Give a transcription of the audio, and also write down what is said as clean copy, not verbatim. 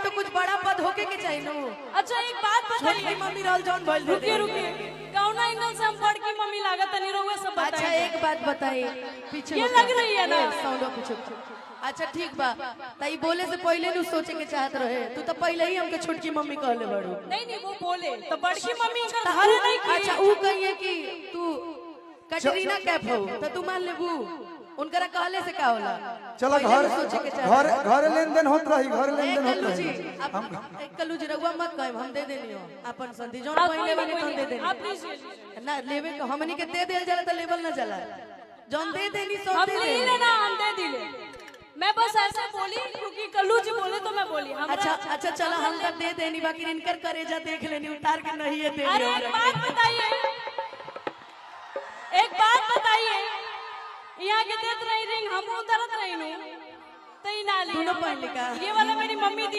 तो कुछ बड़ा पद होके के चाहिए नो। अच्छा एक बात बताइए, मम्मी रहल जौन बोल दे। रुकिए रुकिए, कौना एंगल से हम बड़की मम्मी लागत नहीं रहुए सब बताइए। अच्छा एक बात बताइए, पीछे ये लग रही है ना साउंड पीछे। अच्छा ठीक बा, तई बोले से पहले नु सोचे के चाहत रहे, तू तो पहले ही हमके छोटकी मम्मी कहले बड़ू। नहीं वो बोले तो बड़की मम्मी का घर नहीं की। अच्छा वो कहिए कि तू कैटरीना कैफ हो तो तू मान लेबू, उनकरा कहले से का होला। चलो घर लेन देन होत रही, घर लेन देन होत रही। कल्लू जी रघुआ मत कहे, हम दे देनी हो अपन संधि जोन पहले वाले तो दे देनी ना, लेवे को हमनी के दे देल जाला तो लेवल ना जाला, जोन दे देनी सो दे दे ना, हम दे दिले। मैं बस ऐसे बोली क्योंकि कल्लू जी बोले तो मैं बोली। अच्छा चलो हम तो दे देनी, बाकी इनकर करेजा देख लेनी, उतार के नहीं है दे। अरे एक बात बताइए, एक बात बताइए, यहाँ के देत रही रिंग हम उतरत रही नु, तई नाली दोनों पहन लिखा ये वाला मेरी मम्मी दी।